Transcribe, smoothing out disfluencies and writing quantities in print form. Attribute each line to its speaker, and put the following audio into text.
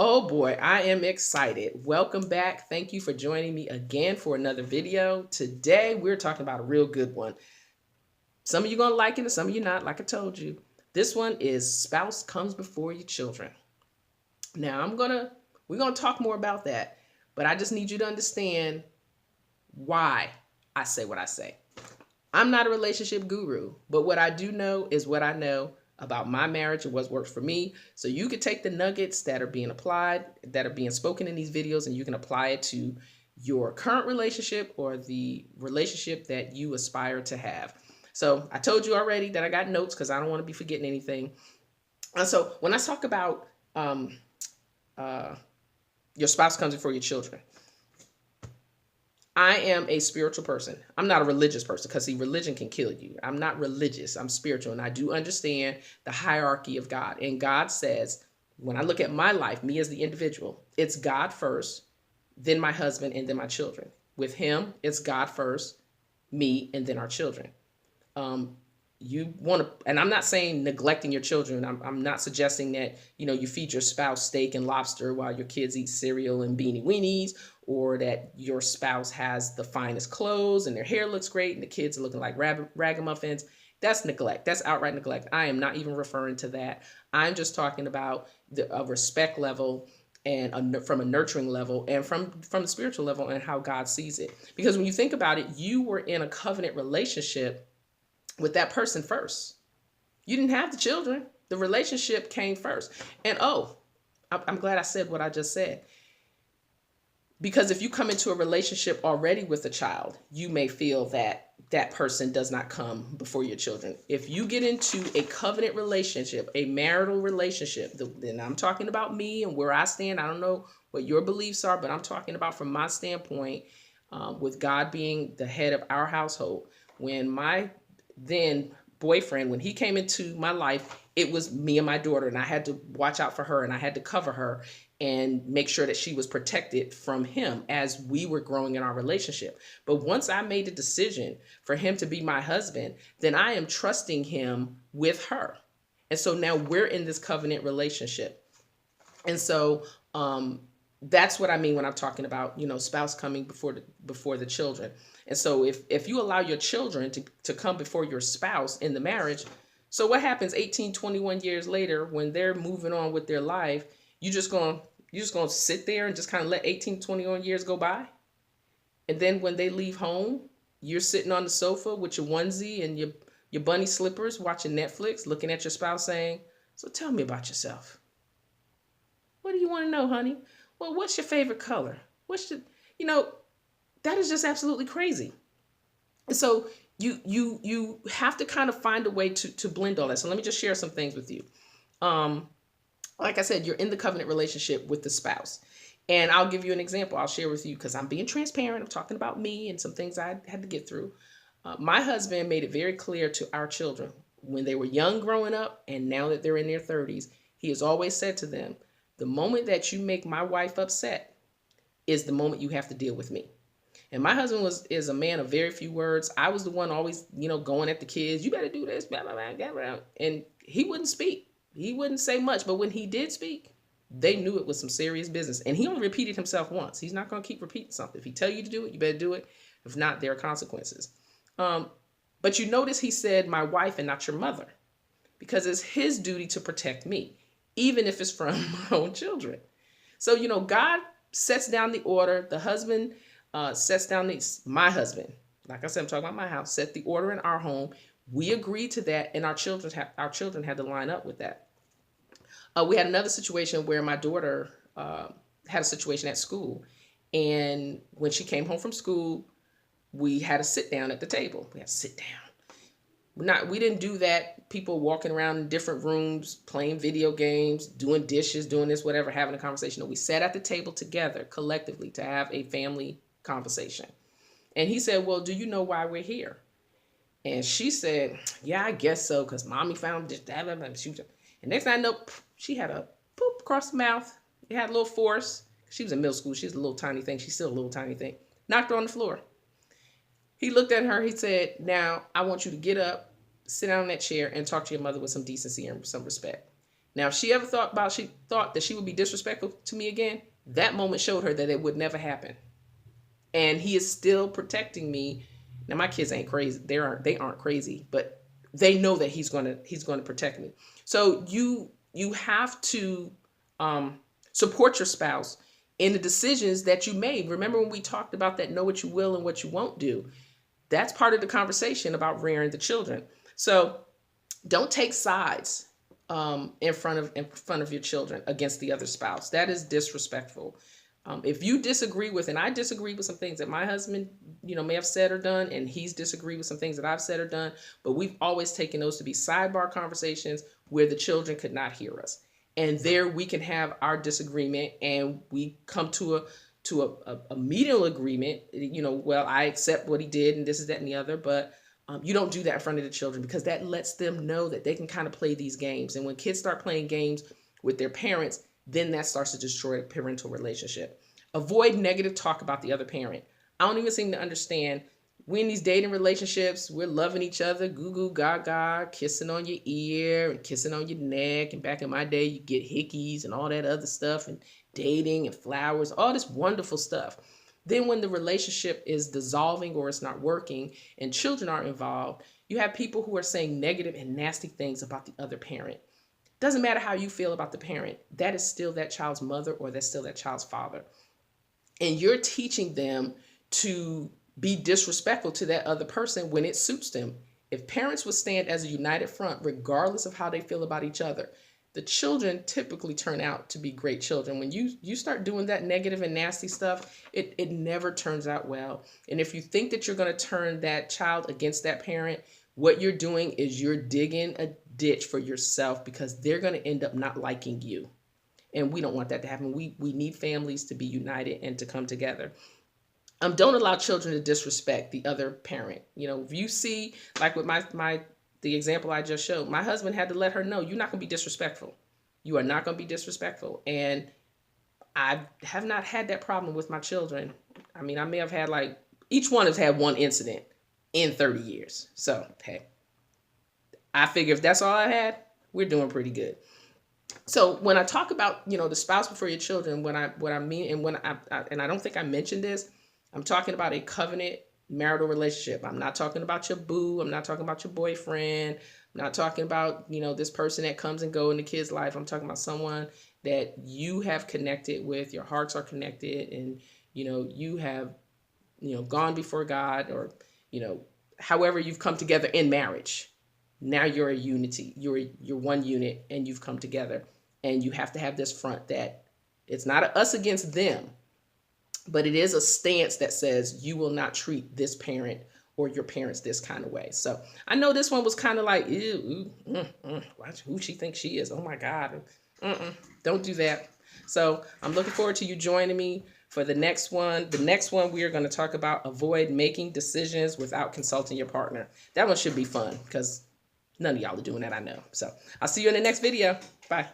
Speaker 1: Oh boy, I am excited. Welcome back. Thank you for joining me again for another video. Today, we're talking about a real good one. Some of you going to like it and some of you not, like I told you. This one is spouse comes before your children. Now, we're going to talk more about that, but I just need you to understand why I say what I say. I'm not a relationship guru, but what I do know is what I know about my marriage and what's worked for me. So you could take the nuggets that are being applied, that are being spoken in these videos, and you can apply it to your current relationship or the relationship that you aspire to have. So I told you already that I got notes because I don't want to be forgetting anything. And so when I talk about uh, your spouse comes before your children, I am a spiritual person. I'm not a religious person because, see, religion can kill you. I'm not religious. I'm spiritual. And I do understand the hierarchy of God. And God says, when I look at my life, me as the individual, it's God first, then my husband, and then my children. With him, it's God first, me, and then our children. You want to, and I'm not saying neglecting your children. I'm not suggesting that, you feed your spouse steak and lobster while your kids eat cereal and beanie weenies, or that your spouse has the finest clothes and their hair looks great and the kids are looking like ragamuffins. That's neglect. That's outright neglect. I am not even referring to that. I'm just talking about a respect level and from a nurturing level and from the spiritual level and how God sees it. Because when you think about it, you were in a covenant relationship with that person first. You didn't have the children. The relationship came first. And I'm glad I said what I just said. Because if you come into a relationship already with a child, you may feel that that person does not come before your children. If you get into a covenant relationship, a marital relationship, then I'm talking about me and where I stand. I don't know what your beliefs are, but I'm talking about from my standpoint, with God being the head of our household. When my then boyfriend, when he came into my life, it was me and my daughter, and I had to watch out for her and I had to cover her and make sure that she was protected from him as we were growing in our relationship. But once I made the decision for him to be my husband, then I am trusting him with her. And so now we're in this covenant relationship. And so that's what I mean when I'm talking about, spouse coming before the children. And so if you allow your children to come before your spouse in the marriage, so what happens 18, 21 years later when they're moving on with their life, you just gonna sit there and just kind of let 18, 21 years go by? And then when they leave home, you're sitting on the sofa with your onesie and your bunny slippers watching Netflix, looking at your spouse saying, "So tell me about yourself. What do you want to know, honey? Well, what's your favorite color? What's your, that is just absolutely crazy." And so you have to kind of find a way to blend all that. So let me just share some things with you. Like I said, you're in the covenant relationship with the spouse. And I'll give you an example. I'll share with you because I'm being transparent. I'm talking about me and some things I had to get through. My husband made it very clear to our children when they were young growing up and now that they're in their 30s, he has always said to them, the moment that you make my wife upset is the moment you have to deal with me. And my husband is a man of very few words. I was the one always, going at the kids. You better do this, blah, blah, blah, blah, blah. And he wouldn't speak. He wouldn't say much. But when he did speak, they knew it was some serious business. And he only repeated himself once. He's not going to keep repeating something. If he tell you to do it, you better do it. If not, there are consequences. But you notice he said my wife and not your mother, because it's his duty to protect me, even if it's from my own children. So, God sets down the order. The husband sets down my husband. Like I said, I'm talking about my house, set the order in our home. We agreed to that, and our children had to line up with that. We had another situation where my daughter had a situation at school. And when she came home from school, we had to sit down at the table. We had to sit down. We didn't do that. People walking around in different rooms, playing video games, doing dishes, doing this, whatever, having a conversation. No, we sat at the table together collectively to have a family conversation. And he said, well, do you know why we're here? And she said, yeah, I guess so, because mommy found this. And next thing I know, she had a poop across the mouth. It had a little force. She was in middle school. She's a little tiny thing. She's still a little tiny thing. Knocked her on the floor. He looked at her. He said, now I want you to get up, sit down in that chair, and talk to your mother with some decency and some respect. Now, if she ever she thought that she would be disrespectful to me again, that moment showed her that it would never happen. And he is still protecting me. Now, my kids ain't crazy. They aren't crazy, but they know that he's gonna protect me. So you have to support your spouse in the decisions that you made. Remember when we talked about that, know what you will and what you won't do? That's part of the conversation about rearing the children. So don't take sides in front of your children against the other spouse. That is disrespectful. If you disagree with, and I disagree with some things that my husband, may have said or done, and he's disagreed with some things that I've said or done, but we've always taken those to be sidebar conversations where the children could not hear us. And there we can have our disagreement and we come to a mutual agreement. Well, I accept what he did and this is that and the other, but you don't do that in front of the children, because that lets them know that they can kind of play these games. And when kids start playing games with their parents, then that starts to destroy a parental relationship. Avoid negative talk about the other parent. I don't even seem to understand. We're in these dating relationships. We're loving each other, goo goo gaga, kissing on your ear and kissing on your neck. And back in my day, you get hickeys and all that other stuff, and dating and flowers, all this wonderful stuff. Then when the relationship is dissolving or it's not working and children are involved, you have people who are saying negative and nasty things about the other parent. Doesn't matter how you feel about the parent. That is still that child's mother, or that's still that child's father. And you're teaching them to be disrespectful to that other person when it suits them. If parents would stand as a united front, regardless of how they feel about each other, the children typically turn out to be great children. When you start doing that negative and nasty stuff, it never turns out well. And if you think that you're going to turn that child against that parent, what you're doing is you're digging a ditch for yourself, because they're going to end up not liking you. And we don't want that to happen. We need families to be united and to come together. Don't allow children to disrespect the other parent. If you see, like with the example I just showed, my husband had to let her know, you're not going to be disrespectful. You are not going to be disrespectful. And I have not had that problem with my children. I mean, I may have had each one has had one incident in 30 years. So, hey, I figure if that's all I had, we're doing pretty good. So when I talk about, the spouse before your children, what I mean, and I don't think I mentioned this, I'm talking about a covenant marital relationship. I'm not talking about your boo. I'm not talking about your boyfriend. I'm not talking about, this person that comes and goes in the kid's life. I'm talking about someone that you have connected with, your hearts are connected, and, you have, gone before God, or, however you've come together in marriage. Now you're a unity. You're one unit, and you've come together, and you have to have this front that it's not us against them, but it is a stance that says you will not treat this parent or your parents this kind of way. So I know this one was kind of like, ew, watch who she thinks she is. Oh my God. Don't do that. So I'm looking forward to you joining me for the next one. The next one, we are going to talk about avoid making decisions without consulting your partner. That one should be fun, because none of y'all are doing that, I know. So I'll see you in the next video. Bye.